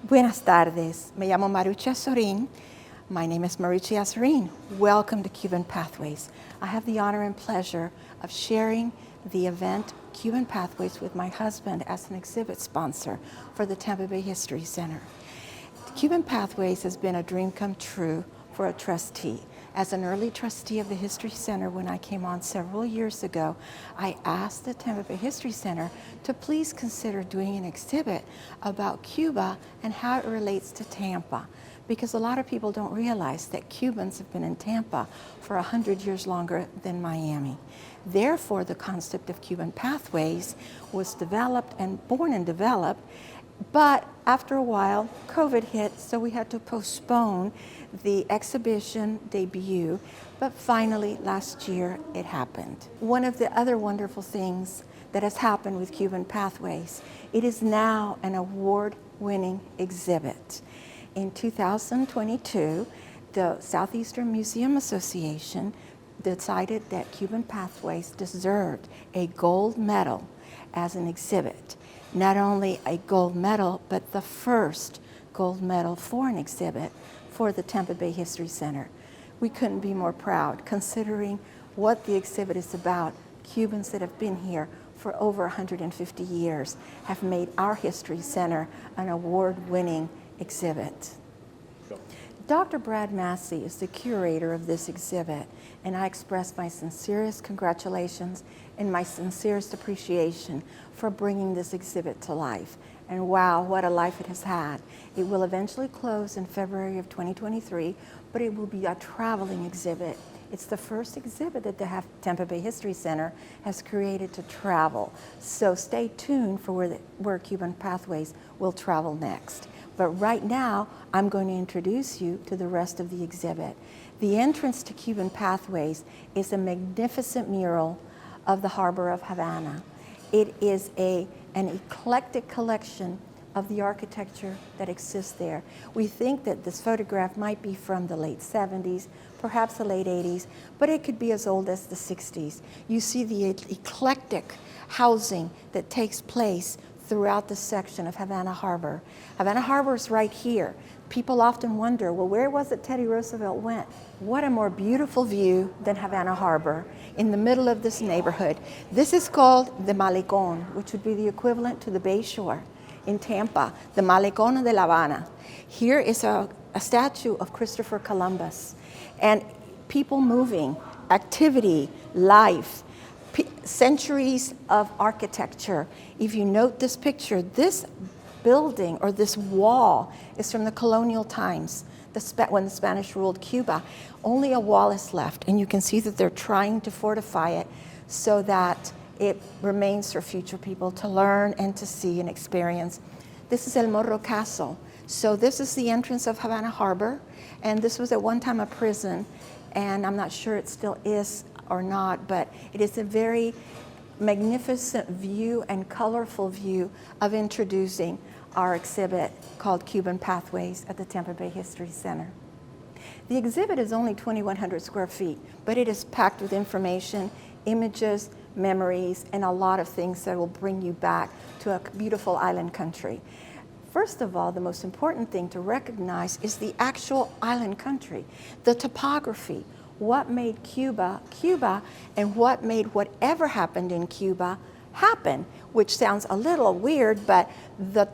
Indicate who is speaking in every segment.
Speaker 1: Buenas tardes. Me llamo Maruchi. My name is Maruchi. Welcome to Cuban Pathways. I have the honor and pleasure of sharing the event Cuban Pathways with my husband as an exhibit sponsor for the Tampa Bay History Center. Cuban Pathways has been a dream come true for a trustee. As an early trustee of the History Center when I came on several years ago, I asked the Tampa Bay History Center to please consider doing an exhibit about Cuba and how it relates to Tampa. Because a lot of people don't realize that Cubans have been in Tampa for 100 years longer than Miami. Therefore, the concept of Cuban Pathways was developed and born and developed, but after a while, COVID hit, so we had to postpone the exhibition debut, but finally last year it happened. One of the other wonderful things that has happened with Cuban Pathways, it is now an award-winning exhibit. In 2022, the Southeastern Museum Association decided that Cuban Pathways deserved a gold medal as an exhibit. Not only a gold medal, but the first gold medal for an exhibit for the Tampa Bay History Center. We couldn't be more proud considering what the exhibit is about. Cubans that have been here for over 150 years have made our History Center an award-winning exhibit. Dr. Brad Massey is the curator of this exhibit, and I express my sincerest congratulations and my sincerest appreciation for bringing this exhibit to life. And wow, what a life it has had. It will eventually close in February of 2023, but it will be a traveling exhibit. It's the first exhibit that the Tampa Bay History Center has created to travel. So stay tuned for where Cuban Pathways will travel next. But right now, I'm going to introduce you to the rest of the exhibit. The entrance to Cuban Pathways is a magnificent mural of the harbor of Havana. It is an eclectic collection of the architecture that exists there. We think that this photograph might be from the late 70s, perhaps the late 80s, but it could be as old as the 60s. You see the eclectic housing that takes place throughout the section of Havana Harbor. Havana Harbor is right here. People often wonder, well, where was it Teddy Roosevelt went? What a more beautiful view than Havana Harbor in the middle of this neighborhood. This is called the Malecón, which would be the equivalent to the Bay Shore in Tampa, the Malecón de La Habana. Here is a statue of Christopher Columbus, and people moving, activity, life, centuries of architecture. If you note this picture, this building or this wall is from the colonial times, when the Spanish ruled Cuba. Only a wall is left, and you can see that they're trying to fortify it so that it remains for future people to learn and to see and experience. This is El Morro Castle. So this is the entrance of Havana Harbor, and this was at one time a prison, and I'm not sure it still is or not, but it is a very magnificent view and colorful view of introducing our exhibit called Cuban Pathways at the Tampa Bay History Center. The exhibit is only 2,100 square feet, but it is packed with information, images, memories, and a lot of things that will bring you back to a beautiful island country. First of all, the most important thing to recognize is the actual island country, the topography, what made Cuba, Cuba, and what made whatever happened in Cuba happen, which sounds a little weird, but the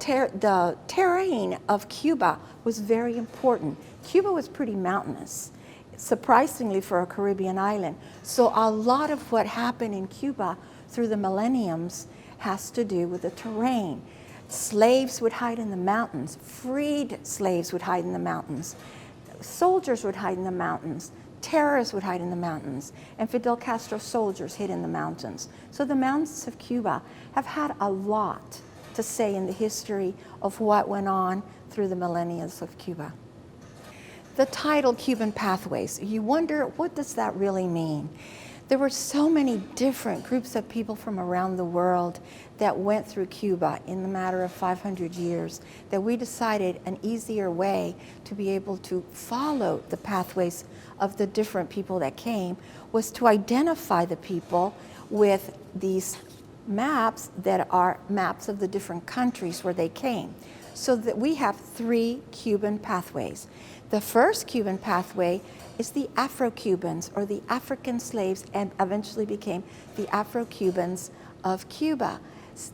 Speaker 1: terrain of Cuba was very important. Cuba was pretty mountainous, surprisingly for a Caribbean island. So a lot of what happened in Cuba through the millenniums has to do with the terrain. Slaves would hide in the mountains, freed slaves would hide in the mountains, soldiers would hide in the mountains, terrorists would hide in the mountains, and Fidel Castro's soldiers hid in the mountains. So the mountains of Cuba have had a lot to say in the history of what went on through the millennia of Cuba. The title Cuban Pathways, you wonder, what does that really mean? There were so many different groups of people from around the world that went through Cuba in the matter of 500 years that we decided an easier way to be able to follow the pathways of the different people that came was to identify the people with these maps that are maps of the different countries where they came. so that we have 3 Cuban pathways. The first Cuban pathway is the Afro-Cubans, or the African slaves, and eventually became the Afro-Cubans of Cuba.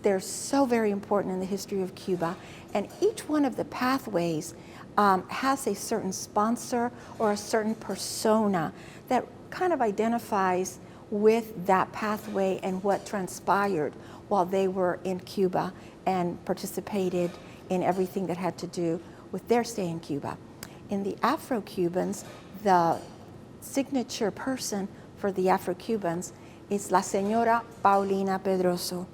Speaker 1: They're so very important in the history of Cuba, and each one of the pathways has a certain sponsor or a certain persona that kind of identifies with that pathway and what transpired while they were in Cuba and participated in everything that had to do with their stay in Cuba. In the Afro-Cubans, the signature person for the Afro-Cubans is La Señora Paulina Pedroso,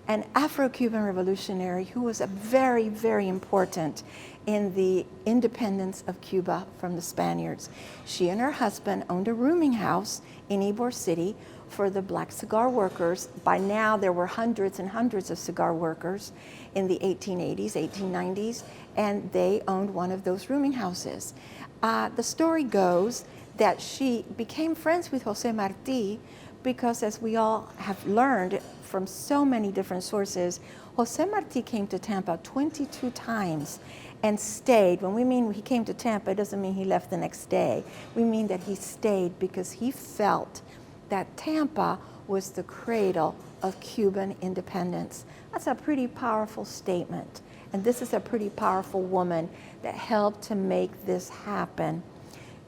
Speaker 1: an Afro-Cuban revolutionary who was very, very important in the independence of Cuba from the Spaniards. She and her husband owned a rooming house in Ybor City for the black cigar workers. By now there were hundreds and hundreds of cigar workers in the 1880s, 1890s, and they owned one of those rooming houses. The story goes that she became friends with Jose Marti because, as we all have learned from so many different sources, Jose Marti came to Tampa 22 times and stayed. When we mean he came to Tampa, it doesn't mean he left the next day. We mean that he stayed because he felt that Tampa was the cradle of Cuban independence. That's a pretty powerful statement. And this is a pretty powerful woman that helped to make this happen.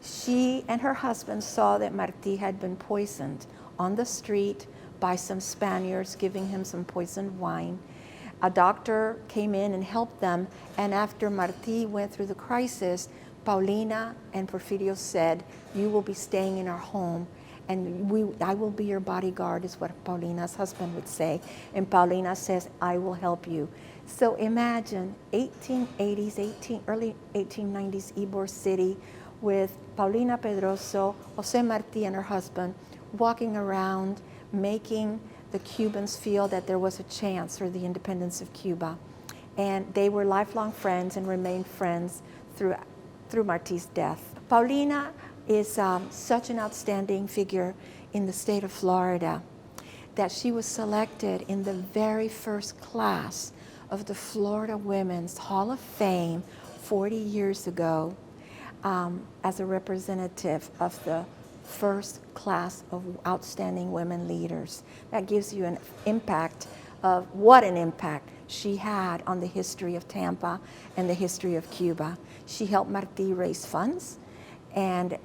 Speaker 1: She and her husband saw that Marti had been poisoned on the street by some Spaniards giving him some poisoned wine. A doctor came in and helped them, and after Marti went through the crisis, Paulina and Porfirio said, "You will be staying in our home, and I will be your bodyguard," is what Paulina's husband would say. And Paulina says, "I will help you." So imagine 1880s, early 1890s Ybor City with Paulina Pedroso, Jose Marti and her husband walking around, making the Cubans feel that there was a chance for the independence of Cuba. And they were lifelong friends and remained friends through Marti's death. Paulina is such an outstanding figure in the state of Florida that she was selected in the very first class of the Florida Women's Hall of Fame 40 years ago as a representative of the first class of outstanding women leaders. That gives you an impact of what an impact she had on the history of Tampa and the history of Cuba. She helped Marti raise funds and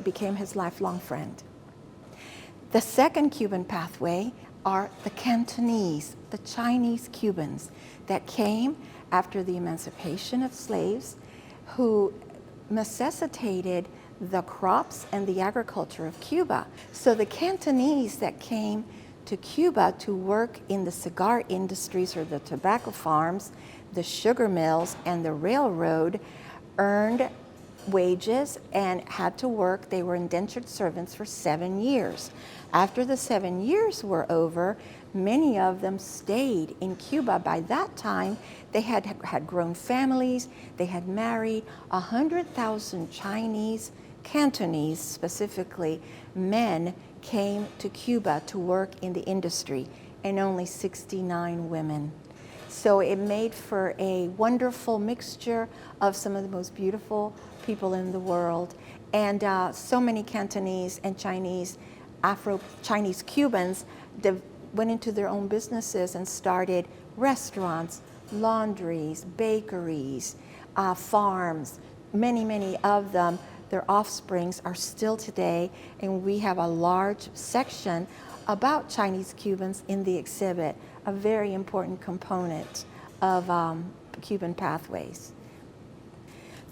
Speaker 1: became his lifelong friend. The second Cuban pathway are the Cantonese, the Chinese Cubans that came after the emancipation of slaves, who necessitated the crops and the agriculture of Cuba. So the Cantonese that came to Cuba to work in the cigar industries or the tobacco farms, the sugar mills, and the railroad earned wages and had to work. They were indentured servants for 7 years. After the 7 years were over, many of them stayed in Cuba. By that time, they had grown families, they had married. 100,000 Chinese, Cantonese specifically, men came to Cuba to work in the industry, and only 69 women. So it made for a wonderful mixture of some of the most beautiful people in the world. And so many Cantonese and Chinese, Afro-Chinese Cubans went into their own businesses and started restaurants, laundries, bakeries, farms. Many of them, their offsprings are still today, and we have a large section about Chinese Cubans in the exhibit, a very important component of Cuban pathways.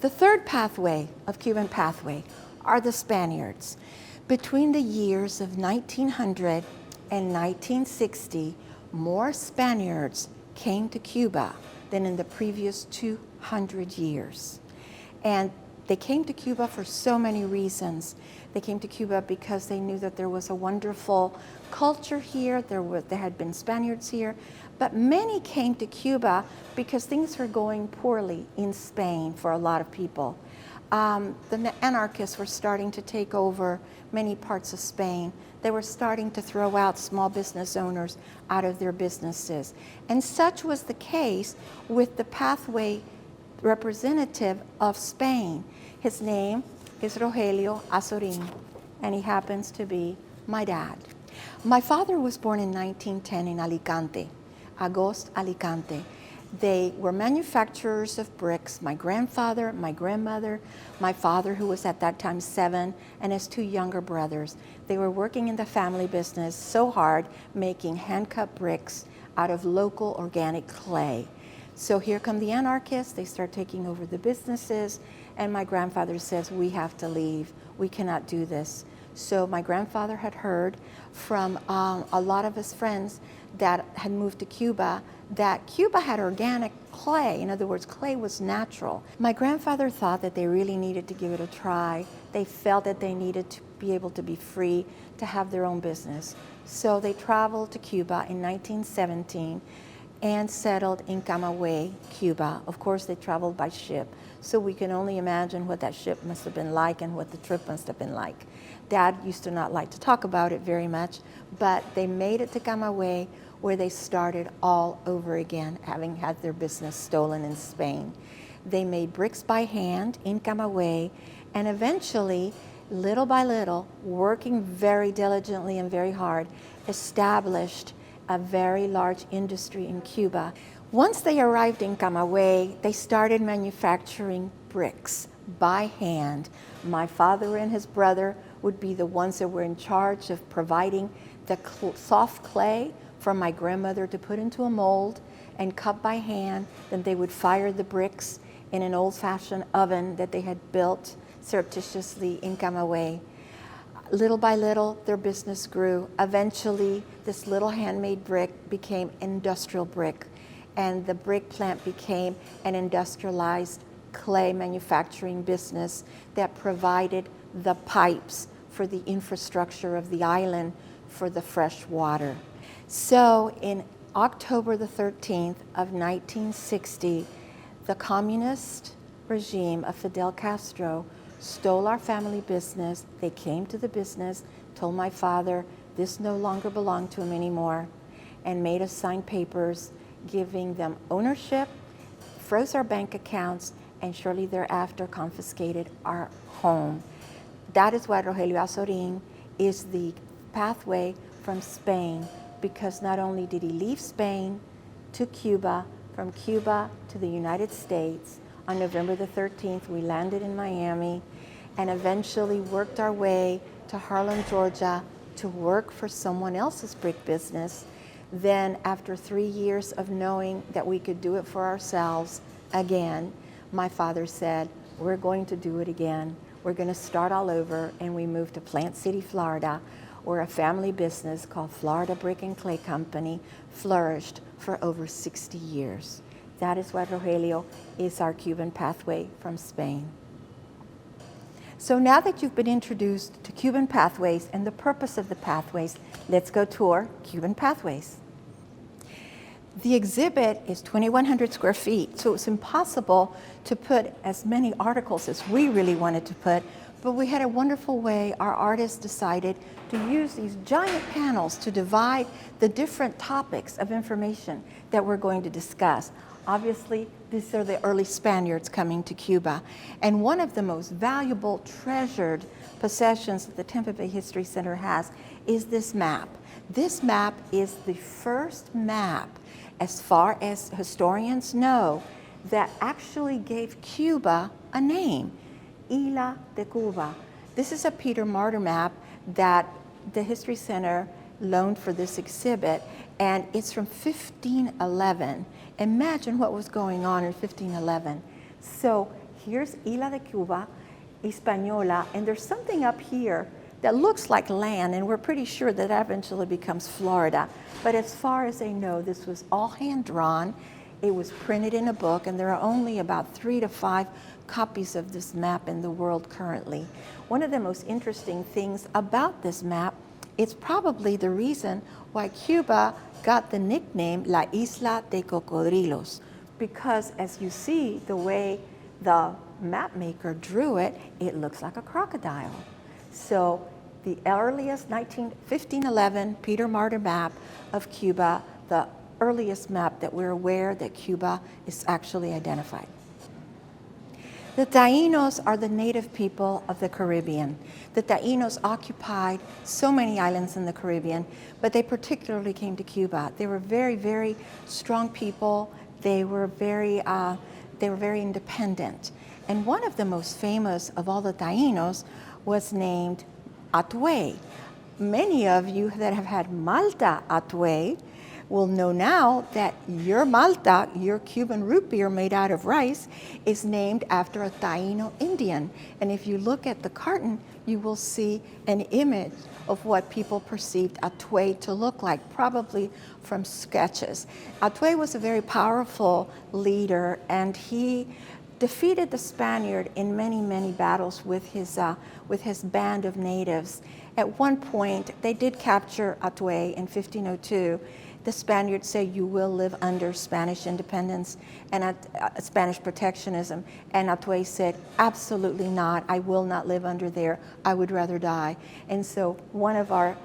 Speaker 1: The third pathway of Cuban pathway are the Spaniards. Between the years of 1900 and 1960, more Spaniards came to Cuba than in the previous 200 years. And they came to Cuba for so many reasons. They came to Cuba because they knew that there was a wonderful culture here, there had been Spaniards here, but many came to Cuba because things were going poorly in Spain for a lot of people. The anarchists were starting to take over many parts of Spain. They were starting to throw out small business owners out of their businesses. And such was the case with the pathway representative of Spain. His name is Rogelio Azorin, and he happens to be my dad. My father was born in 1910 in Alicante, Agost, Alicante. They were manufacturers of bricks. My grandfather, my grandmother, my father, who was at that time 7, and his 2 younger brothers. They were working in the family business so hard, making hand-cut bricks out of local organic clay. So here come the anarchists. They start taking over the businesses, and my grandfather says, we have to leave. We cannot do this. So my grandfather had heard from a lot of his friends that had moved to Cuba that Cuba had organic clay. In other words, clay was natural. My grandfather thought that they really needed to give it a try. They felt that they needed to be able to be free to have their own business. So they traveled to Cuba in 1917 and settled in Camagüey, Cuba. Of course, they traveled by ship. So we can only imagine what that ship must have been like and what the trip must have been like. Dad used to not like to talk about it very much, but they made it to Camagüey, where they started all over again, having had their business stolen in Spain. They made bricks by hand in Camagüey, and eventually, little by little, working very diligently and very hard, established a very large industry in Cuba. Once they arrived in Camagüey, they started manufacturing bricks by hand. My father and his brother would be the ones that were in charge of providing the soft clay for my grandmother to put into a mold and cut by hand. Then they would fire the bricks in an old-fashioned oven that they had built surreptitiously in Camagüey. Little by little, their business grew. Eventually, this little handmade brick became industrial brick, and the brick plant became an industrialized clay manufacturing business that provided the pipes for the infrastructure of the island for the fresh water. So in October the 13th of 1960, the communist regime of Fidel Castro stole our family business. They came to the business, told my father this no longer belonged to him anymore, and made us sign papers giving them ownership, froze our bank accounts, and shortly thereafter confiscated our home. That is why Rogelio Azorin is the pathway from Spain, because not only did he leave Spain to Cuba, from Cuba to the United States. On November the 13th, we landed in Miami and eventually worked our way to Harlem, Georgia, to work for someone else's brick business. Then, after 3 years of knowing that we could do it for ourselves again, my father said, we're going to do it again. We're going to start all over, and we moved to Plant City, Florida, where a family business called Florida Brick and Clay Company flourished for over 60 years. That is why Rogelio is our Cuban pathway from Spain. So now that you've been introduced to Cuban pathways and the purpose of the pathways, let's go tour Cuban pathways. The exhibit is 2,100 square feet, so it's impossible to put as many articles as we really wanted to put, but we had a wonderful way. Our artists decided to use these giant panels to divide the different topics of information that we're going to discuss. Obviously, these are the early Spaniards coming to Cuba. And one of the most valuable, treasured possessions that the Tampa Bay History Center has is this map. This map is the first map, as far as historians know, that actually gave Cuba a name, Isla de Cuba. This is a Peter Martyr map that the History Center loaned for this exhibit, and it's from 1511. Imagine what was going on in 1511. So here's Isla de Cuba, Hispaniola, and there's something up here that looks like land, and we're pretty sure that eventually becomes Florida. But as far as they know, this was all hand-drawn. It was printed in a book, and there are only about 3 to 5 copies of this map in the world currently. One of the most interesting things about this map, it's probably the reason why Cuba got the nickname La Isla de Cocodrilos, because as you see the way the map maker drew it, it looks like a crocodile. So the earliest 1511 Peter Martyr map of Cuba, the earliest map that we're aware that Cuba is actually identified. The Taínos are the native people of the Caribbean. The Taínos occupied so many islands in the Caribbean, but they particularly came to Cuba. They were very, very strong people. They were very independent. And one of the most famous of all the Taínos was named Atuay. Many of you that have had Malta Atuay will know now that your Malta, your Cuban root beer made out of rice, is named after a Taíno Indian. And if you look at the carton, you will see an image of what people perceived Atuay to look like, probably from sketches. Atuay was a very powerful leader, and he defeated the Spaniard in many, many battles with his band of natives. At one point, they did capture Atuay in 1502. The Spaniards say, you will live under Spanish independence and Spanish protectionism. And Atuay said, absolutely not. I will not live under there. I would rather die. And so one of our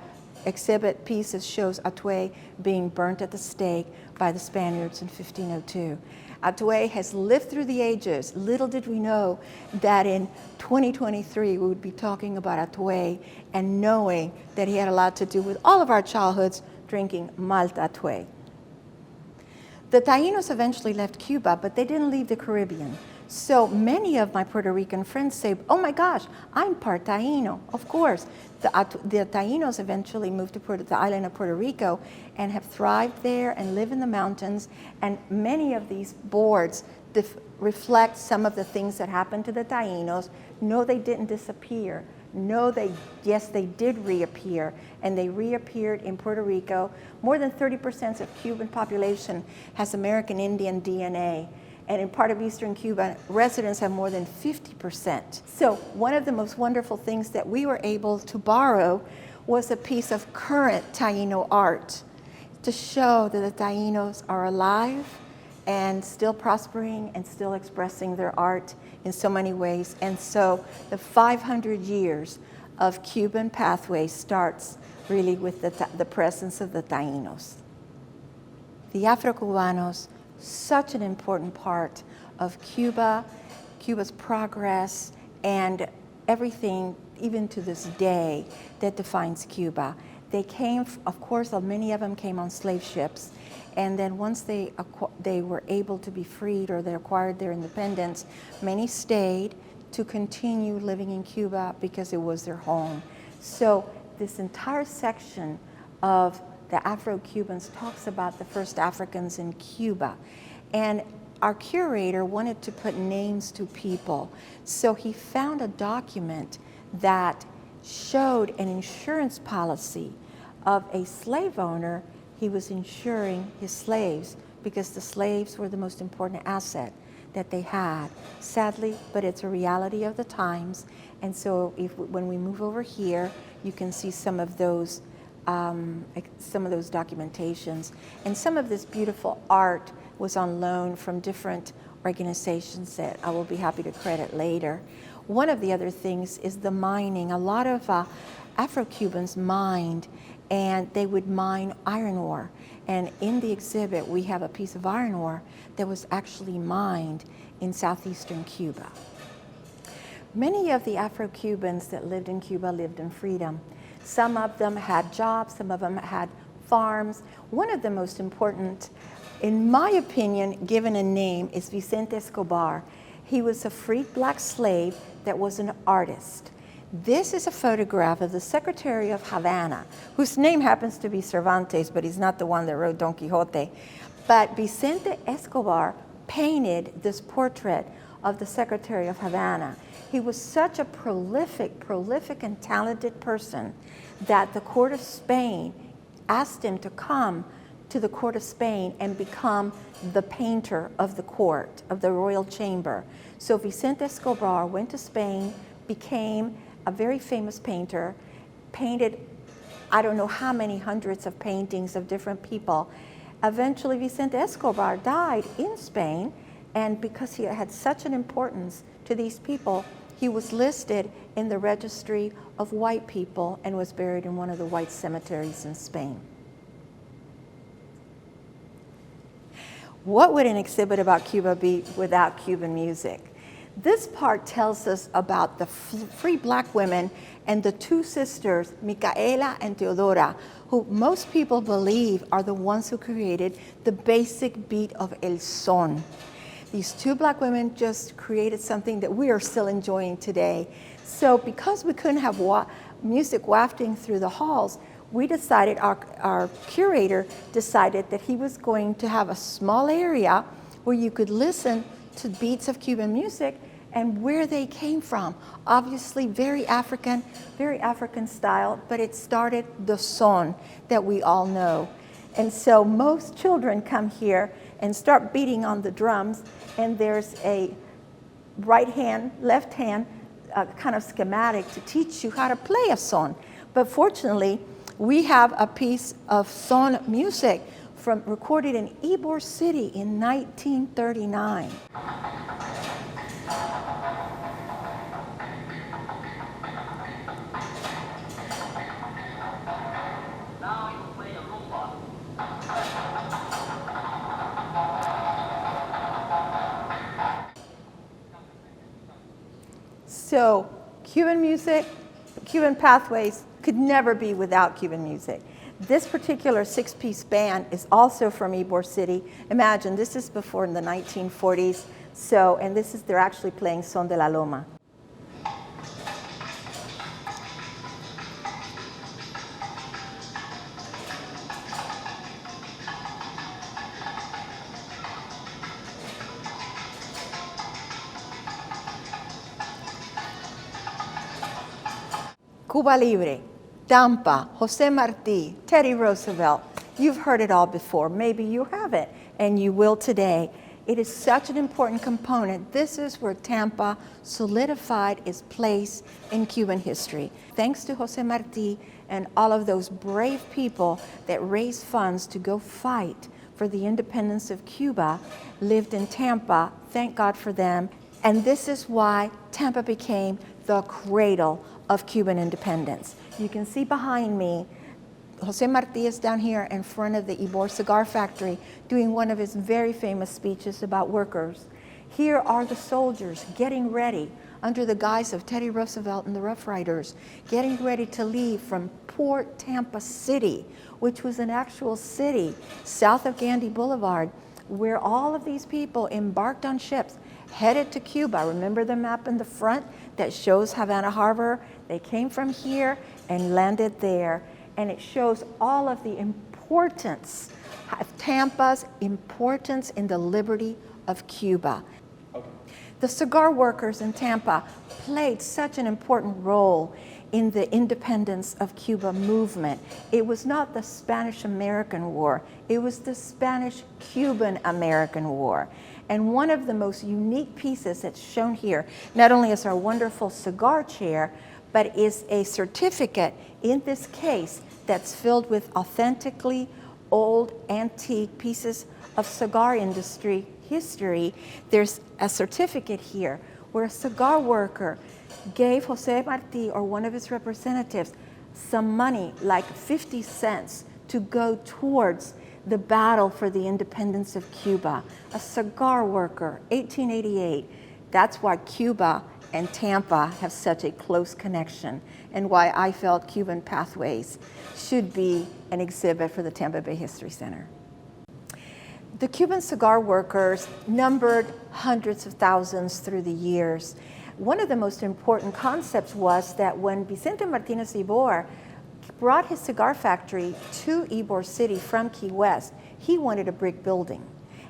Speaker 1: exhibit pieces shows Atuay being burnt at the stake by the Spaniards in 1502. Atuay has lived through the ages. Little did we know that in 2023 we would be talking about Atuay and knowing that he had a lot to do with all of our childhoods drinking Malta Atuay. The Taínos eventually left Cuba, but they didn't leave the Caribbean. So many of my Puerto Rican friends say, oh my gosh, I'm part Taíno. Of course, the Taínos eventually moved to the island of Puerto Rico and have thrived there and live in the mountains. And many of these boards reflect some of the things that happened to the Taínos. No, they didn't disappear. No, yes, they did reappear, and they reappeared in Puerto Rico. More than 30% of Cuban population has American Indian DNA. And in part of Eastern Cuba, residents have more than 50%. So one of the most wonderful things that we were able to borrow was a piece of current Taíno art to show that the Taínos are alive and still prospering and still expressing their art in so many ways. And so the 500 years of Cuban Pathways starts really with the presence of the Taínos. The Afro-Cubanos, such an important part of Cuba, Cuba's progress, and everything, even to this day, that defines Cuba. They came, of course, many of them came on slave ships, and then once they were able to be freed or they acquired their independence, many stayed to continue living in Cuba because it was their home. So this entire section of the Afro-Cubans talks about the first Africans in Cuba. And our curator wanted to put names to people. So he found a document that showed an insurance policy of a slave owner. He was insuring his slaves because the slaves were the most important asset that they had. Sadly, but it's a reality of the times. And so when we move over here, you can see some of those documentations. And some of this beautiful art was on loan from different organizations that I will be happy to credit later. One of the other things is the mining. A lot of Afro-Cubans mined, and they would mine iron ore. And in the exhibit, we have a piece of iron ore that was actually mined in southeastern Cuba. Many of the Afro-Cubans that lived in Cuba lived in freedom. Some of them had jobs, some of them had farms. One of the most important, in my opinion, given a name, is Vicente Escobar. He was a freed black slave that was an artist. This is a photograph of the Secretary of Havana, whose name happens to be Cervantes, but he's not the one that wrote Don Quixote. But Vicente Escobar painted this portrait of the Secretary of Havana. He was such a prolific and talented person that the court of Spain asked him to come to the court of Spain and become the painter of the court, of the royal chamber. So Vicente Escobar went to Spain, became a very famous painter, painted I don't know how many hundreds of paintings of different people. Eventually Vicente Escobar died in Spain, and because he had such an importance to these people, he was listed in the registry of white people and was buried in one of the white cemeteries in Spain. What would an exhibit about Cuba be without Cuban music? This part tells us about the free black women and the two sisters, Micaela and Teodora, who most people believe are the ones who created the basic beat of el son. These two black women just created something that we are still enjoying today. So because we couldn't have music wafting through the halls, we decided, our curator decided that he was going to have a small area where you could listen to beats of Cuban music and where they came from. Obviously very African style, but it started the son that we all know. And so most children come here and start beating on the drums, and there's a right hand, left hand kind of schematic to teach you how to play a son. But fortunately, we have a piece of son music recorded in Ybor City in 1939. So Cuban music, Cuban Pathways could never be without Cuban music. This particular six-piece band is also from Ybor City. Imagine, this is before in the 1940s. So, and they're actually playing Son de la Loma. Cuba Libre, Tampa, Jose Marti, Teddy Roosevelt. You've heard it all before. Maybe you haven't, and you will today. It is such an important component. This is where Tampa solidified its place in Cuban history. Thanks to Jose Marti and all of those brave people that raised funds to go fight for the independence of Cuba, lived in Tampa. Thank God for them. And this is why Tampa became the cradle of Cuban independence. You can see behind me, Jose Marti is down here in front of the Ybor Cigar Factory doing one of his very famous speeches about workers. Here are the soldiers getting ready under the guise of Teddy Roosevelt and the Rough Riders, getting ready to leave from Port Tampa City, which was an actual city south of Gandy Boulevard, where all of these people embarked on ships headed to Cuba. Remember the map in the front that shows Havana Harbor? They came from here and landed there. And it shows all of the importance, Tampa's importance in the liberty of Cuba. Okay. The cigar workers in Tampa played such an important role in the independence of Cuba movement. It was not the Spanish-American War, it was the Spanish-Cuban-American War. And one of the most unique pieces that's shown here, not only is our wonderful cigar chair, but is a certificate, in this case, that's filled with authentically old, antique pieces of cigar industry history. There's a certificate here where a cigar worker gave Jose Marti or one of his representatives some money, like 50 cents, to go towards the battle for the independence of Cuba. A cigar worker, 1888. That's why Cuba and Tampa have such a close connection, and why I felt Cuban Pathways should be an exhibit for the Tampa Bay History Center. The Cuban cigar workers numbered hundreds of thousands through the years. One of the most important concepts was that when Vicente Martinez Ybor brought his cigar factory to Ybor City from Key West, he wanted a brick building.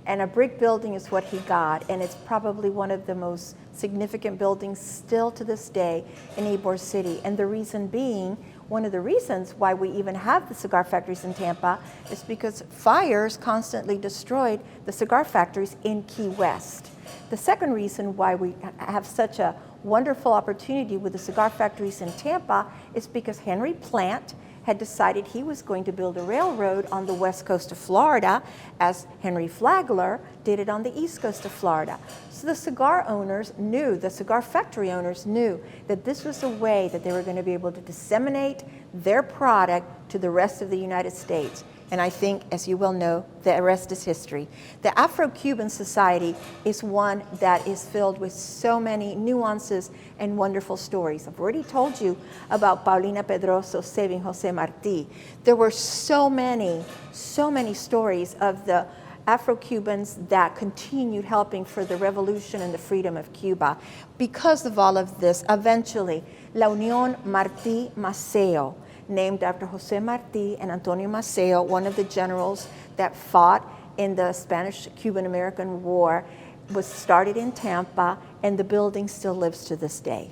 Speaker 1: And a brick building is what he got, and it's probably one of the most significant buildings still to this day in Ybor City. And the reason being, one of the reasons why we even have the cigar factories in Tampa is because fires constantly destroyed the cigar factories in Key West. The second reason why we have such a wonderful opportunity with the cigar factories in Tampa is because Henry Plant had decided he was going to build a railroad on the west coast of Florida, as Henry Flagler did it on the east coast of Florida. So the cigar owners knew, the cigar factory owners knew, that this was a way that they were going to be able to disseminate their product to the rest of the United States. And I think, as you well know, the rest is history. The Afro-Cuban society is one that is filled with so many nuances and wonderful stories. I've already told you about Paulina Pedroso saving Jose Marti. There were so many stories of the Afro-Cubans that continued helping for the revolution and the freedom of Cuba. Because of all of this, eventually, La Unión Martí Maceo, named after Jose Marti and Antonio Maceo, one of the generals that fought in the Spanish-Cuban-American War, was started in Tampa, and the building still lives to this day.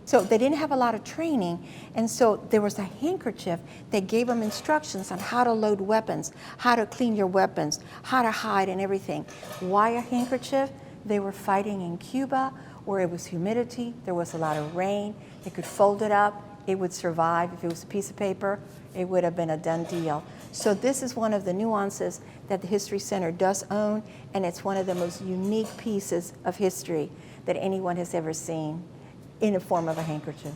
Speaker 1: So they didn't have a lot of training, and so there was a handkerchief that gave them instructions on how to load weapons, how to clean your weapons, how to hide and everything. Why a handkerchief? They were fighting in Cuba where it was humidity, there was a lot of rain, they could fold it up, it would survive. If it was a piece of paper, it would have been a done deal. So this is one of the nuances that the History Center does own, and it's one of the most unique pieces of history that anyone has ever seen in the form of a handkerchief.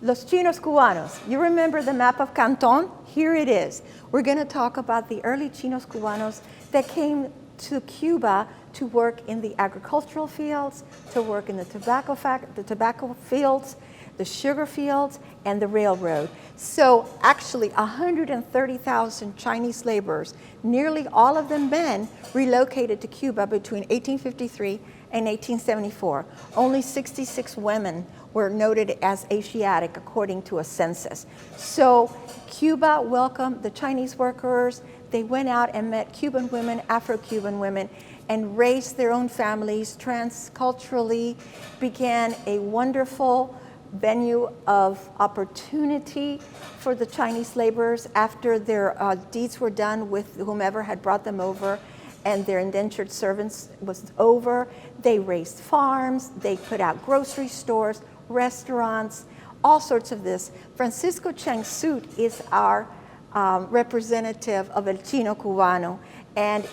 Speaker 1: Los Chinos Cubanos. You remember the map of Canton? Here it is. We're going to talk about the early Chinos Cubanos that came to Cuba to work in the agricultural fields, to work in the tobacco fields, the sugar fields, and the railroad. So actually 130,000 Chinese laborers, nearly all of them men, relocated to Cuba between 1853 and 1874. Only 66 women were noted as Asiatic according to a census. So Cuba welcomed the Chinese workers. They went out and met Cuban women, Afro-Cuban women, and raised their own families transculturally, began a wonderful venue of opportunity for the Chinese laborers after their deeds were done with whomever had brought them over and their indentured servants was over. They raised farms, they put out grocery stores, restaurants, all sorts of this. Francisco Cheng Sut is our representative of El Chino Cubano, and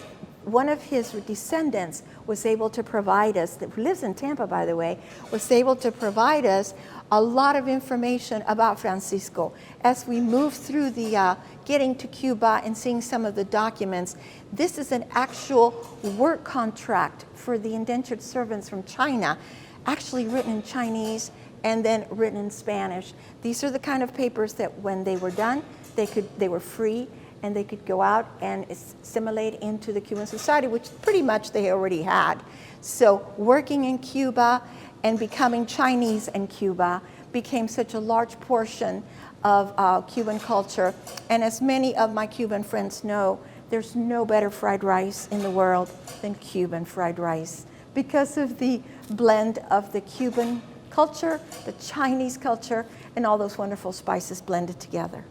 Speaker 1: one of his descendants was able to provide us, that lives in Tampa, by the way, was able to provide us a lot of information about Francisco. As we move through the getting to Cuba and seeing some of the documents, this is an actual work contract for the indentured servants from China, actually written in Chinese and then written in Spanish. These are the kind of papers that when they were done, they were free and they could go out and assimilate into the Cuban society, which pretty much they already had. So working in Cuba and becoming Chinese in Cuba became such a large portion of Cuban culture. And as many of my Cuban friends know, there's no better fried rice in the world than Cuban fried rice because of the blend of the Cuban culture, the Chinese culture, and all those wonderful spices blended together.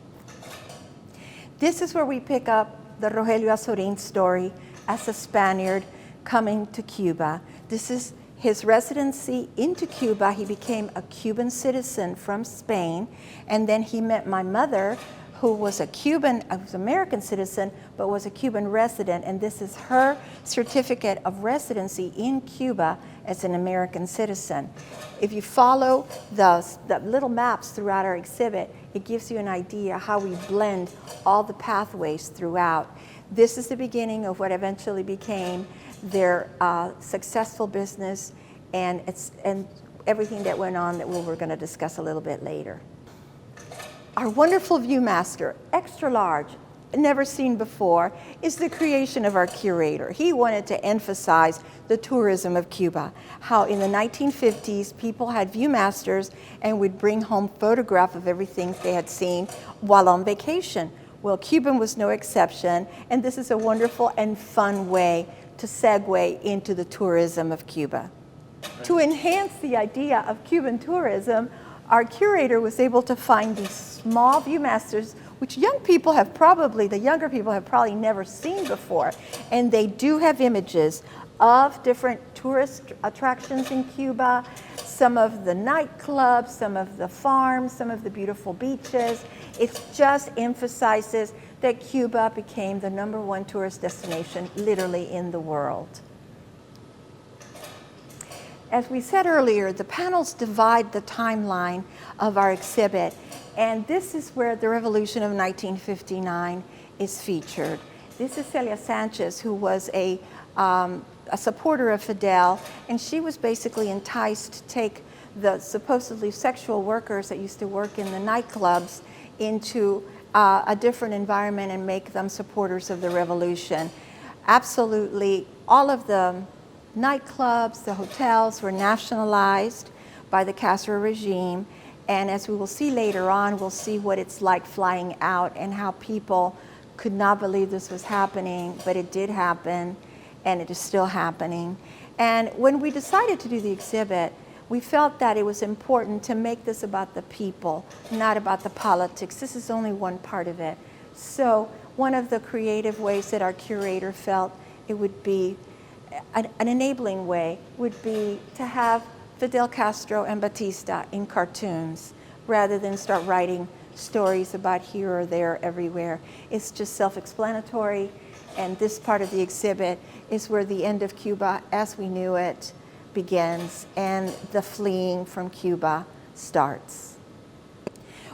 Speaker 1: This is where we pick up the Rogelio Azorin story as a Spaniard coming to Cuba. This is his residency into Cuba. He became a Cuban citizen from Spain, and then he met my mother, who was a American citizen, but was a Cuban resident, and this is her certificate of residency in Cuba as an American citizen. If you follow the little maps throughout our exhibit, it gives you an idea how we blend all the pathways throughout. This is the beginning of what eventually became their successful business, and everything that went on that we're going to discuss a little bit later. Our wonderful Viewmaster, extra large, never seen before, is the creation of our curator. He wanted to emphasize the tourism of Cuba, how in the 1950s people had Viewmasters and would bring home photograph of everything they had seen while on vacation. Well, Cuban was no exception, and this is a wonderful and fun way to segue into the tourism of Cuba. To enhance the idea of Cuban tourism, our curator was able to find these small Viewmasters, which the younger people have probably never seen before. And they do have images of different tourist attractions in Cuba, some of the nightclubs, some of the farms, some of the beautiful beaches. It just emphasizes that Cuba became the #1 tourist destination literally in the world. As we said earlier, the panels divide the timeline of our exhibit, And this is where the revolution of 1959 is featured. This is Celia Sanchez, who was a supporter of Fidel, and she was basically enticed to take the supposedly sexual workers that used to work in the nightclubs into a different environment and make them supporters of the revolution. Absolutely, all of the nightclubs, the hotels were nationalized by the Castro regime, and as we will see later on, we'll see what it's like flying out and how people could not believe this was happening, but it did happen, and it is still happening. And when we decided to do the exhibit, we felt that it was important to make this about the people, not about the politics. This is only one part of it. So one of the creative ways that our curator felt it would be an enabling way would be to have Fidel Castro and Batista in cartoons rather than start writing stories about here or there everywhere. It's just self-explanatory, and this part of the exhibit is where the end of Cuba as we knew it begins and the fleeing from Cuba starts.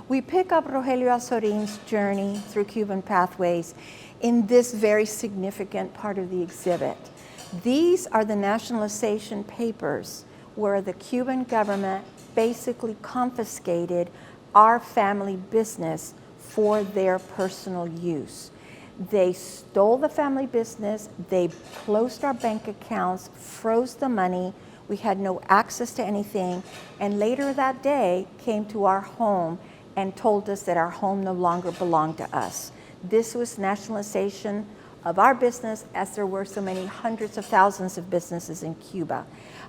Speaker 1: We pick up Rogelio Azorin's journey through Cuban pathways in this very significant part of the exhibit. These are the nationalization papers where the Cuban government basically confiscated our family business for their personal use. They stole the family business, they closed our bank accounts, froze the money, we had no access to anything, and later that day came to our home and told us that our home no longer belonged to us. This was nationalization of our business, as there were so many hundreds of thousands of businesses in Cuba.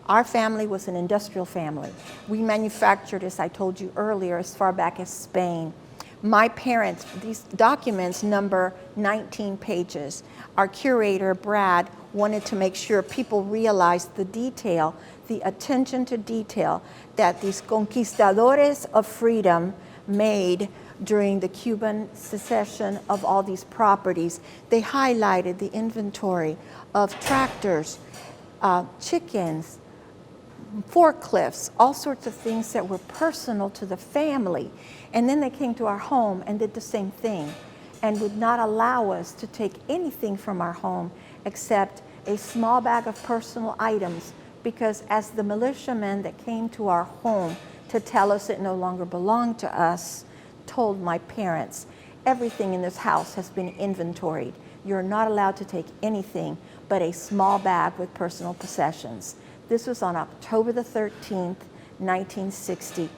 Speaker 1: Our family was an industrial family. We manufactured, as I told you earlier, as far back as Spain. My parents, these documents number 19 pages. Our curator, Brad, wanted to make sure people realized the detail, the attention to detail that these conquistadores of freedom made during the Cuban secession of all these properties. They highlighted the inventory of tractors, chickens, forklifts, all sorts of things that were personal to the family. And then they came to our home and did the same thing and would not allow us to take anything from our home except a small bag of personal items, because as the militiamen that came to our home to tell us it no longer belonged to us told my parents, everything in this house has been inventoried. You're not allowed to take anything but a small bag with personal possessions. This was on October the 13th, 1960.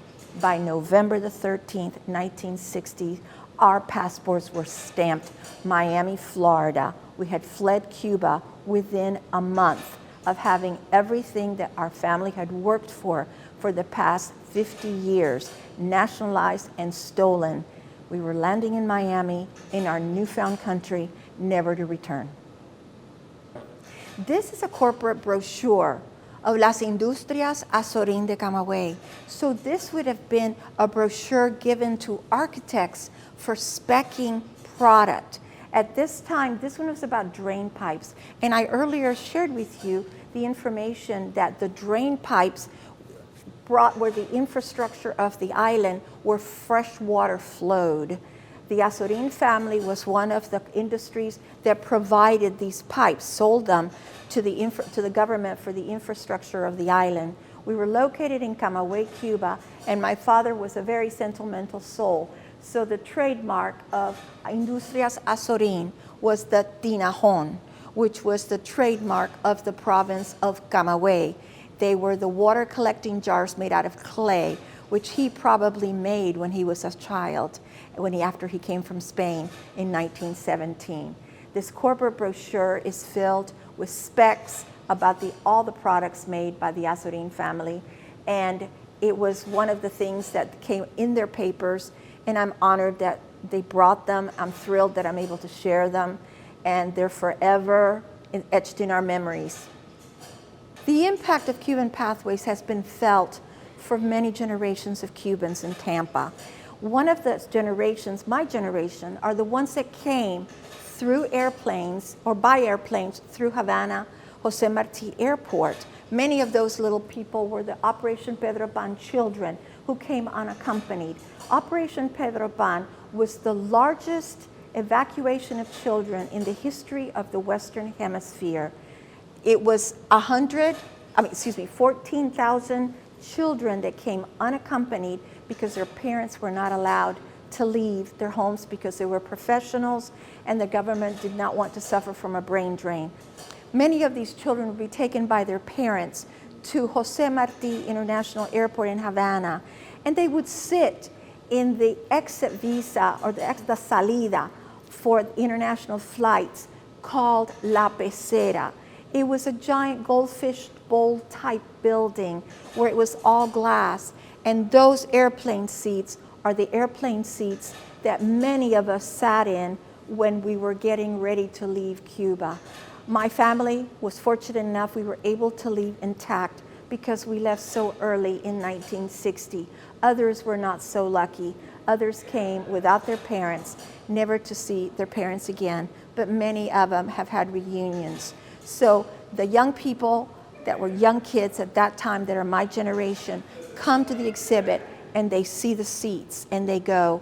Speaker 1: By November the 13th, 1960, our passports were stamped Miami, Florida. We had fled Cuba within a month of having everything that our family had worked for the past 50 years nationalized and stolen. We were landing in Miami in our newfound country, never to return. This is a corporate brochure of Las Industrias Azorín de Camagüey. So this would have been a brochure given to architects for speccing product. At this time, this one was about drain pipes. And I earlier shared with you the information that the drain pipes brought where the infrastructure of the island where fresh water flowed. The Azorín family was one of the industries that provided these pipes, sold them to the government for the infrastructure of the island. We were located in Camagüey, Cuba, and my father was a very sentimental soul. So the trademark of Industrias Azorín was the tinajón, which was the trademark of the province of Camagüey. They were the water collecting jars made out of clay, which he probably made when he was a child, after he came from Spain in 1917. This corporate brochure is filled with specs about all the products made by the Azorín family, and it was one of the things that came in their papers, and I'm honored that they brought them. I'm thrilled that I'm able to share them, and they're forever etched in our memories. The impact of Cuban Pathways has been felt for many generations of Cubans in Tampa. One of the generations, my generation, are the ones that came through airplanes or by airplanes through Havana, Jose Marti Airport. Many of those little people were the Operation Pedro Pan children, who came unaccompanied. Operation Pedro Pan was the largest evacuation of children in the history of the Western Hemisphere. It was 14,000 children that came unaccompanied because their parents were not allowed to leave their homes because they were professionals and the government did not want to suffer from a brain drain. Many of these children would be taken by their parents to Jose Marti International Airport in Havana, and they would sit in the exit visa or the salida for international flights called La Pecera. It was a giant goldfish bowl type building where it was all glass, and those airplane seats are the airplane seats that many of us sat in when we were getting ready to leave Cuba. My family was fortunate enough we were able to leave intact because we left so early in 1960. Others were not so lucky. Others came without their parents, never to see their parents again, but many of them have had reunions. So the young people that were young kids at that time that are my generation come to the exhibit and they see the seats and they go,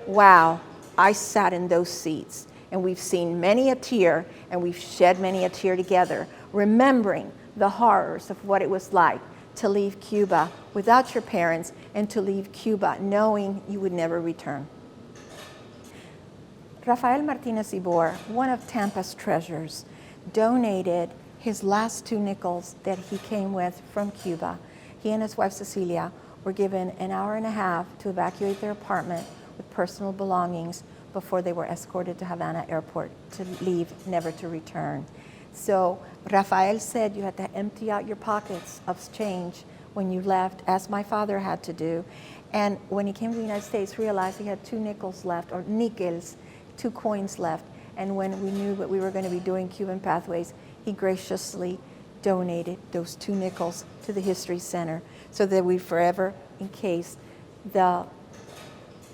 Speaker 1: wow, I sat in those seats. And we've seen many a tear and we've shed many a tear together, remembering the horrors of what it was like to leave Cuba without your parents and to leave Cuba knowing you would never return. Rafael Martinez Ybor, one of Tampa's treasures, donated his last 2 nickels that he came with from Cuba. He and his wife Cecilia were given an hour and a half to evacuate their apartment with personal belongings before they were escorted to Havana Airport to leave, never to return. So Rafael said you had to empty out your pockets of change when you left, as my father had to do. And when he came to the United States, realized he had 2 nickels left, or nickels, 2 coins left. And when we knew that we were going to be doing Cuban Pathways, he graciously donated those 2 nickels to the History Center so that we forever encase the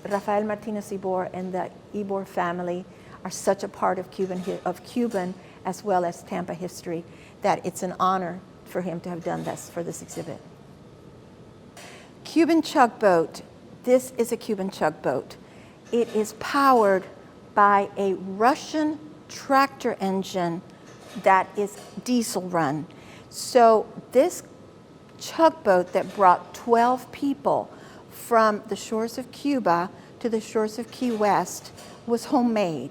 Speaker 1: Rafael Martinez Ybor and the Ybor family are such a part of Cuban as well as Tampa history that it's an honor for him to have done this for this exhibit. Cuban tugboat. This is a Cuban tugboat. It is powered by a Russian tractor engine that is diesel run. So this tugboat that brought 12 people from the shores of Cuba to the shores of Key West was homemade.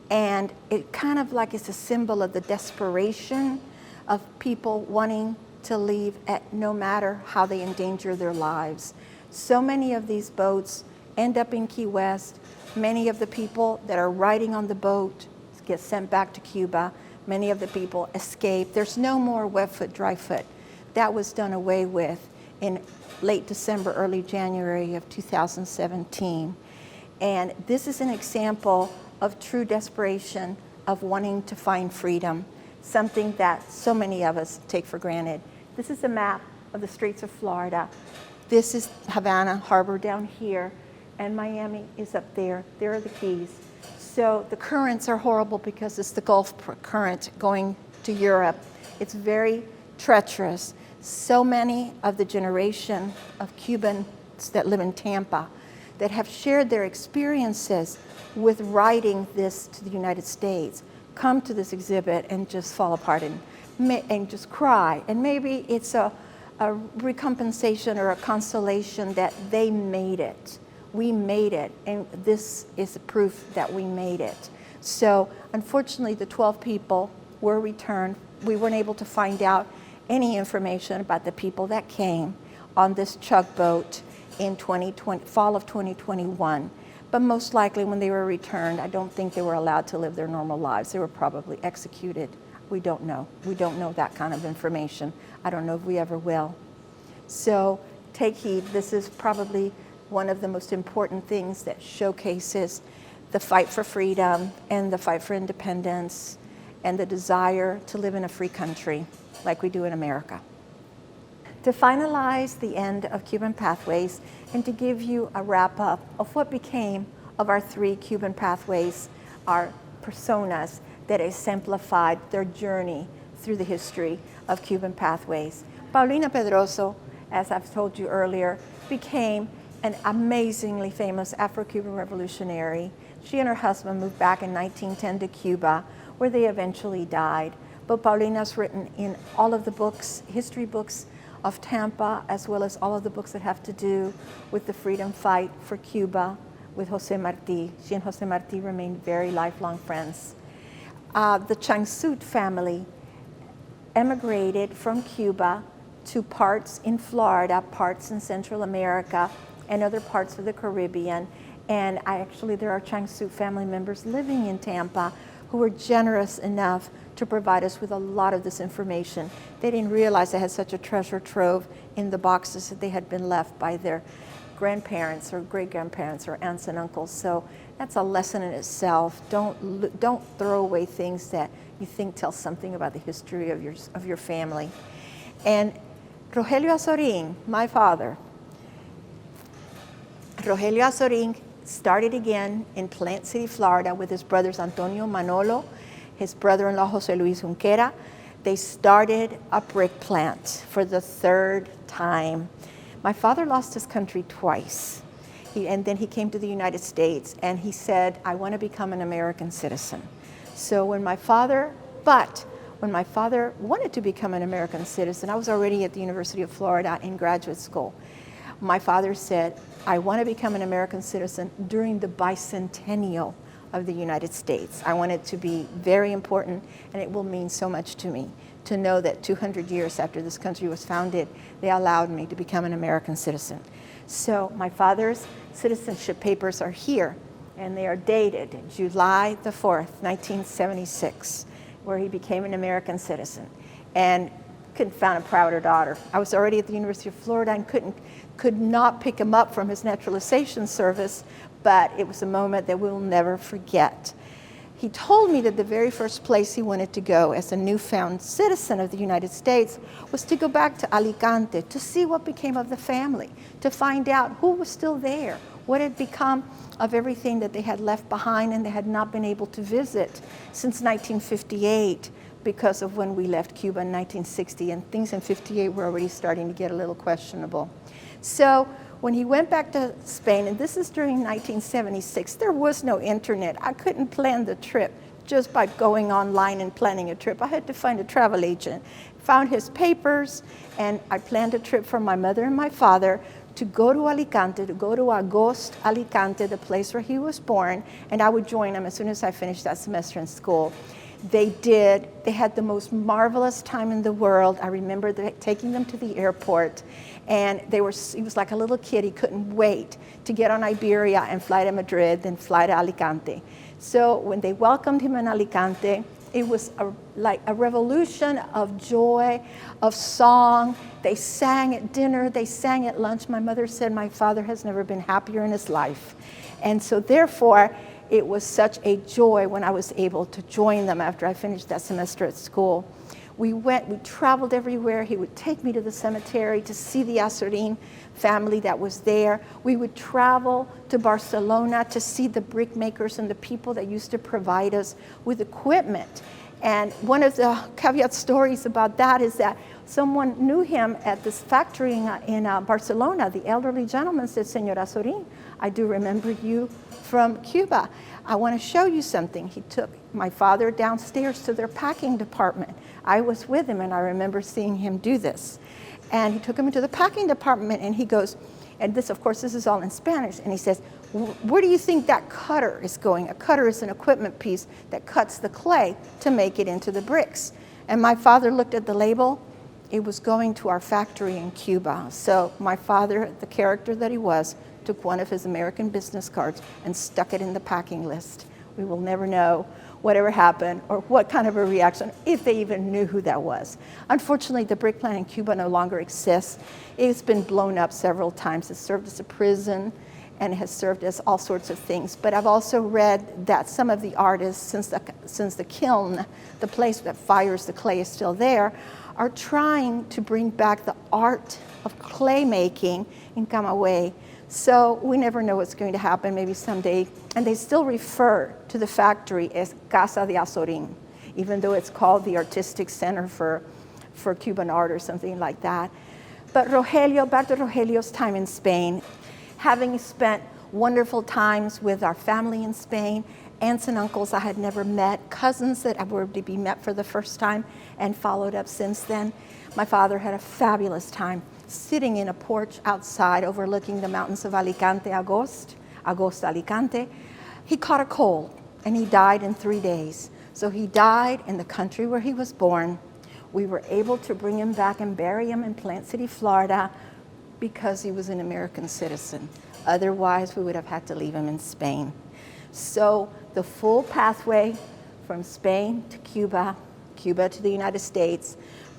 Speaker 1: And it kind of like is a symbol of the desperation of people wanting to leave at no matter how they endanger their lives. So many of these boats end up in Key West. Many of the people that are riding on the boat get sent back to Cuba. Many of the people escape. There's no more wet foot, dry foot. That was done away with in late December, early January of 2017. And this is an example of true desperation of wanting to find freedom, something that so many of us take for granted. This is a map of the Straits of Florida. This is Havana Harbor down here, and Miami is up there. There are the Keys. So the currents are horrible because it's the Gulf current going to Europe. It's very treacherous. So many of the generation of Cubans that live in Tampa that have shared their experiences with writing this to the United States come to this exhibit and just fall apart and just cry. And maybe it's a recompensation or a consolation that they made it. We made it, and this is a proof that we made it. So unfortunately, the 12 people were returned. We weren't able to find out any information about the people that came on this tugboat in fall of 2021. But most likely when they were returned, I don't think they were allowed to live their normal lives. They were probably executed. We don't know. We don't know that kind of information. I don't know if we ever will. So take heed. This is probably one of the most important things that showcases the fight for freedom and the fight for independence and the desire to live in a free country like we do in America. To finalize the end of Cuban Pathways and to give you a wrap-up of what became of our 3 Cuban Pathways, our personas that exemplified their journey through the history of Cuban Pathways. Paulina Pedroso as I've told you earlier, became an amazingly famous Afro-Cuban revolutionary. She and her husband moved back in 1910 to Cuba, where they eventually died. But Paulina's written in all of the books, history books of Tampa, as well as all of the books that have to do with the freedom fight for Cuba with Jose Marti. She and Jose Marti remained very lifelong friends. The Changsut family emigrated from Cuba to parts in Florida, parts in Central America, and other parts of the Caribbean. And there are Changsut family members living in Tampa who were generous enough to provide us with a lot of this information. They didn't realize they had such a treasure trove in the boxes that they had been left by their grandparents or great-grandparents or aunts and uncles. So that's a lesson in itself. Don't throw away things that you think tell something about the history of your family. And Rogelio Azorin, my father, Rogelio Azorin started again in Plant City, Florida with his brothers Antonio Manolo, his brother-in-law Jose Luis Junquera. They started a brick plant for the third time. My father lost his country twice. And then he came to the United States and he said, I want to become an American citizen. So when my father wanted to become an American citizen, I was already at the University of Florida in graduate school. My father said, I want to become an American citizen during the bicentennial of the United States. I want it to be very important, and it will mean so much to me to know that 200 years after this country was founded, they allowed me to become an American citizen. So my father's citizenship papers are here, and they are dated July the 4th, 1976, where he became an American citizen. And couldn't find a prouder daughter. I was already at the University of Florida and could not pick him up from his naturalization service, but it was a moment that we'll never forget. He told me that the very first place he wanted to go as a newfound citizen of the United States was to go back to Alicante to see what became of the family, to find out who was still there, what had become of everything that they had left behind and they had not been able to visit since 1958 because of when we left Cuba in 1960, and things in 58 were already starting to get a little questionable. So when he went back to Spain, and this is during 1976, there was no internet. I couldn't plan the trip just by going online and planning a trip. I had to find a travel agent, found his papers, and I planned a trip for my mother and my father to go to Alicante, to go to Agost, Alicante, the place where he was born, and I would join him as soon as I finished that semester in school. They did. They had the most marvelous time in the world. I remember taking them to the airport, and he was like a little kid. He couldn't wait to get on Iberia and fly to Madrid, then fly to Alicante. So when they welcomed him in Alicante, it was like a revolution of joy, of song. They sang at dinner, they sang at lunch. My mother said my father has never been happier in his life. And so therefore, it was such a joy when I was able to join them after I finished that semester at school. We traveled everywhere. He would take me to the cemetery to see the Azorin family that was there. We would travel to Barcelona to see the brick makers and the people that used to provide us with equipment. And one of the caveat stories about that is that someone knew him at this factory in Barcelona. The elderly gentleman said, Señor Azorin, I do remember you from Cuba. I want to show you something. He took my father downstairs to their packing department. I was with him, and I remember seeing him do this. And he took him into the packing department, and he goes, and this, of course, this is all in Spanish, and he says, where do you think that cutter is going? A cutter is an equipment piece that cuts the clay to make it into the bricks. And my father looked at the label. It was going to our factory in Cuba. So my father, the character that he was, took one of his American business cards and stuck it in the packing list. We will never know whatever happened or what kind of a reaction, if they even knew who that was. Unfortunately, the brick plant in Cuba no longer exists. It's been blown up several times. It served as a prison and has served as all sorts of things. But I've also read that some of the artists, since the kiln, the place that fires the clay is still there, are trying to bring back the art of clay making in Camagüey. So we never know what's going to happen, maybe someday. And they still refer to the factory as Casa de Azorin, even though it's called the Artistic Center for Cuban Art or something like that. But Rogelio, back to Rogelio's time in Spain, having spent wonderful times with our family in Spain, aunts and uncles I had never met, cousins that were to be met for the first time and followed up since then. My father had a fabulous time sitting in a porch outside overlooking the mountains of Alicante, Agost, Alicante. He caught a cold and he died in 3 days. So he died in the country where he was born. We were able to bring him back and bury him in Plant City, Florida, because he was an American citizen. Otherwise, we would have had to leave him in Spain. So the full pathway from Spain to Cuba, Cuba to the United States,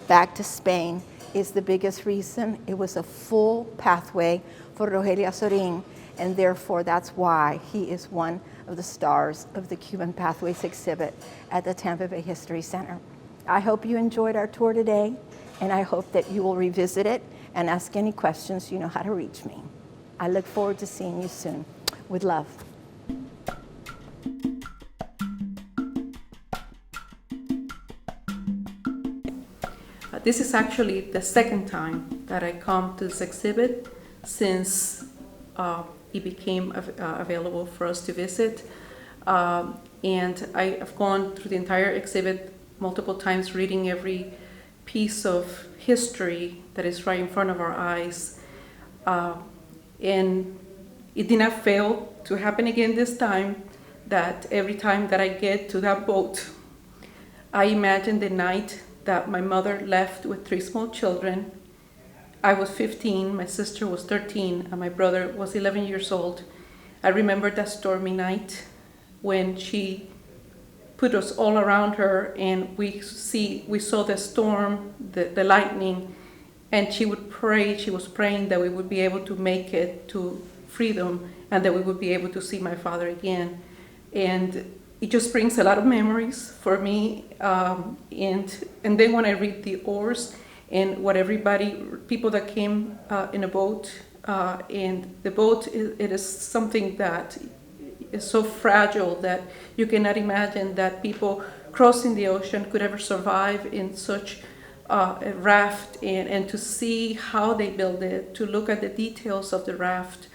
Speaker 1: back to Spain is the biggest reason. It was a full pathway for Rogelio Azorin, and therefore that's why he is one of the stars of the Cuban Pathways exhibit at the Tampa Bay History Center. I hope you enjoyed our tour today, and I hope that you will revisit it and ask any questions. You know how to reach me. I look forward to seeing you soon. With love.
Speaker 2: This is actually the second time that I come to this exhibit since it became available for us to visit. And I have gone through the entire exhibit multiple times, reading every piece of history that is right in front of our eyes. And it did not fail to happen again this time, that every time that I get to that boat, I imagine the night that my mother left with 3 small children. I was 15, my sister was 13, and my brother was 11 years old. I remember that stormy night when she put us all around her, and we saw the storm, the lightning, and she was praying that we would be able to make it to freedom and that we would be able to see my father again. And it just brings a lot of memories for me. And then when I read the oars and what people that came in a boat, and the boat, it is something that is so fragile that you cannot imagine that people crossing the ocean could ever survive in such a raft, and to see how they build it, to look at the details of the raft,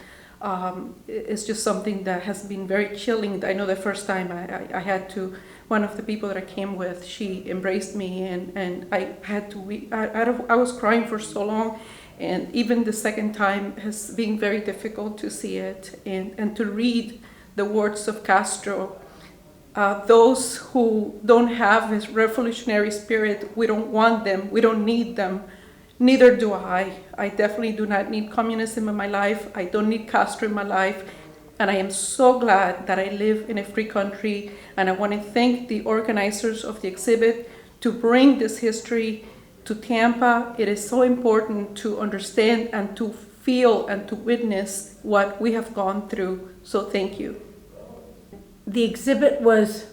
Speaker 2: it's just something that has been very chilling. I know the first time I had to, one of the people that I came with, she embraced me, and I had to, I was crying for so long, and even the second time has been very difficult to see it, and to read the words of Castro. Those who don't have his revolutionary spirit, we don't want them, we don't need them. Neither do I. I definitely do not need communism in my life. I don't need Castro in my life. And I am so glad that I live in a free country. And I want to thank the organizers of the exhibit to bring this history to Tampa. It is so important to understand and to feel and to witness what we have gone through. So thank you.
Speaker 3: The exhibit was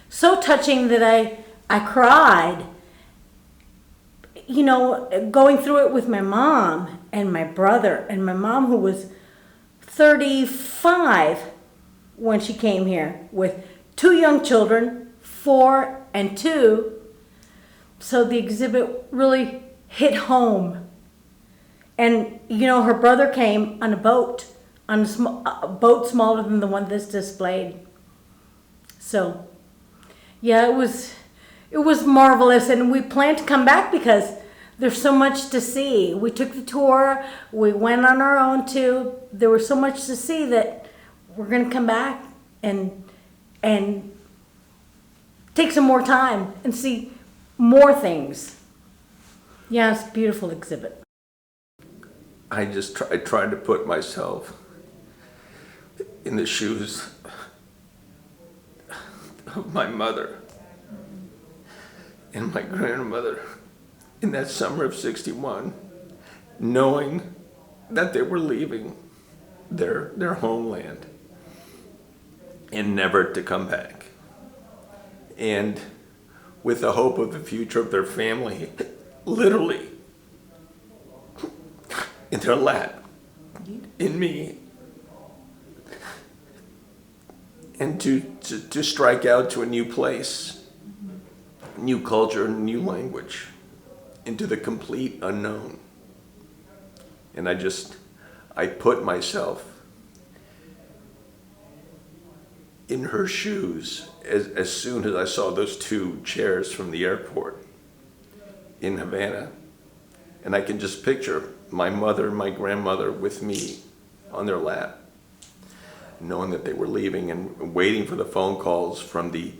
Speaker 3: so touching that I cried. You know, going through it with my mom and my brother, and my mom, who was 35 when she came here with 2 young children, 4 and 2. So the exhibit really hit home. And, you know, her brother came on a boat, on a boat smaller than the one that's displayed. So, yeah, it was marvelous, and we plan to come back because there's so much to see. We took the tour, we went on our own too. There was so much to see that we're going to come back and take some more time and see more things. Yeah, it's a beautiful exhibit.
Speaker 4: I tried to put myself in the shoes of my mother and my grandmother in that summer of '61, knowing that they were leaving their homeland and never to come back, and with the hope of the future of their family literally in their lap, in me, and to strike out to a new place, new culture, new language, into the complete unknown. And I put myself in her shoes as soon as I saw those two chairs from the airport in Havana. And I can just picture my mother and my grandmother with me on their lap, knowing that they were leaving and waiting for the phone calls from the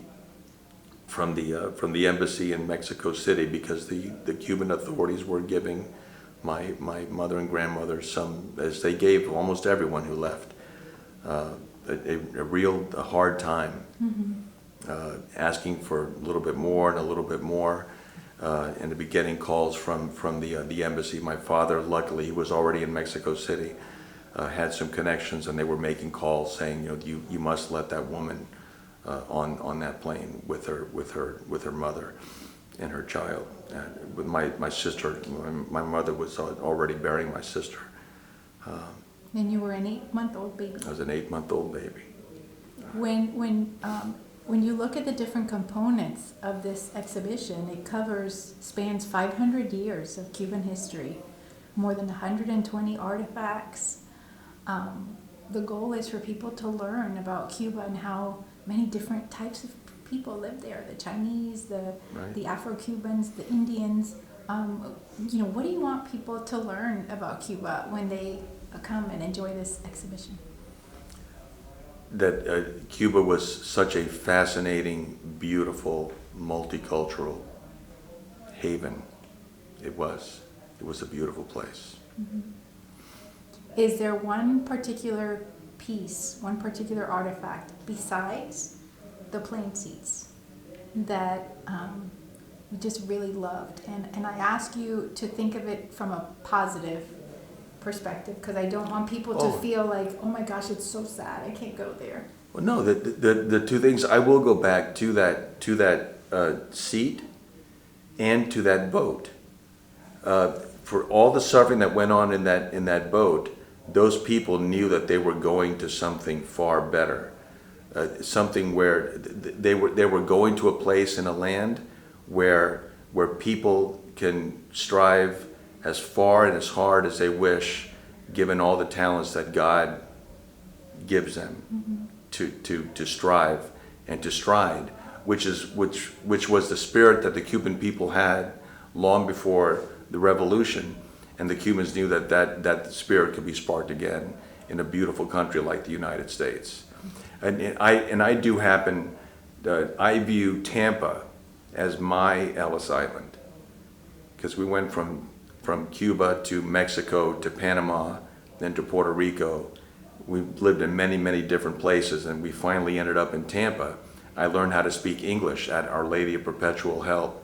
Speaker 4: embassy in Mexico City, because the Cuban authorities were giving my mother and grandmother some, as they gave almost everyone who left, a real hard time, asking for a little bit more and a little bit more, and to be getting calls from the embassy. My father, luckily, he was already in Mexico City, had some connections, and they were making calls saying, you must let that woman on that plane with her mother and her child. With my sister, my mother was already burying my sister.
Speaker 5: And you were an 8-month-old baby.
Speaker 4: I was an 8-month-old baby.
Speaker 5: When you look at the different components of this exhibition, it spans 500 years of Cuban history, more than 120 artifacts. The goal is for people to learn about Cuba and how many different types of people live there: the Chinese, the Afro-Cubans, the Indians. What do you want people to learn about Cuba when they come and enjoy this exhibition?
Speaker 4: That Cuba was such a fascinating, beautiful, multicultural haven. It was a beautiful place.
Speaker 5: Mm-hmm. Is there one particular piece, one particular artifact besides the plane seats that you just really loved? And I ask you to think of it from a positive perspective, because I don't want people to feel like, oh my gosh, it's so sad, I can't go there.
Speaker 4: Well, no, the two things, I will go back to that seat and to that boat. For all the suffering that went on in that boat, those people knew that they were going to something far better, something where they were going to a place in a land where people can strive as far and as hard as they wish, given all the talents that God gives them, to strive and to stride, which was the spirit that the Cuban people had long before the revolution. And the Cubans knew that spirit could be sparked again in a beautiful country like the United States. And I view Tampa as my Ellis Island, because we went from Cuba to Mexico to Panama, then to Puerto Rico. We lived in many, many different places, and we finally ended up in Tampa. I learned how to speak English at Our Lady of Perpetual Help.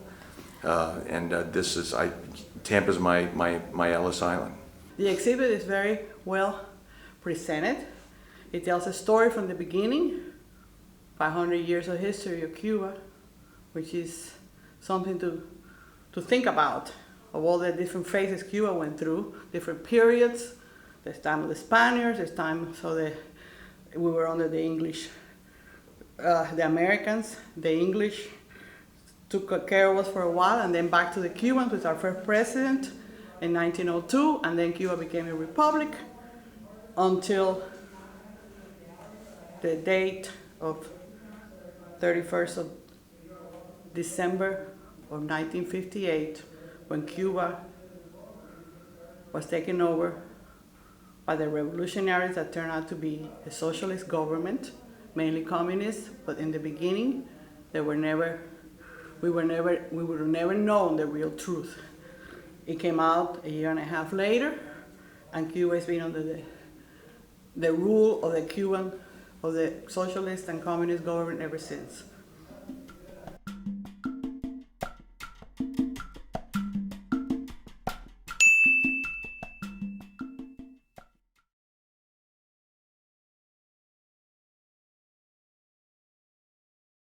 Speaker 4: Tampa's my Ellis Island.
Speaker 6: The exhibit is very well presented. It tells a story from the beginning, 500 years of history of Cuba, which is something to think about, of all the different phases Cuba went through, different periods. There's time of the Spaniards, there's time we were under the English, the Americans. The English took care of us for a while, and then back to the Cubans with our first president in 1902, and then Cuba became a republic until the date of 31st of December of 1958, when Cuba was taken over by the revolutionaries that turned out to be a socialist government, mainly communist, but in the beginning, we would have never known the real truth. It came out a year and a half later, and Cuba has been under the rule of the socialist and communist government ever since.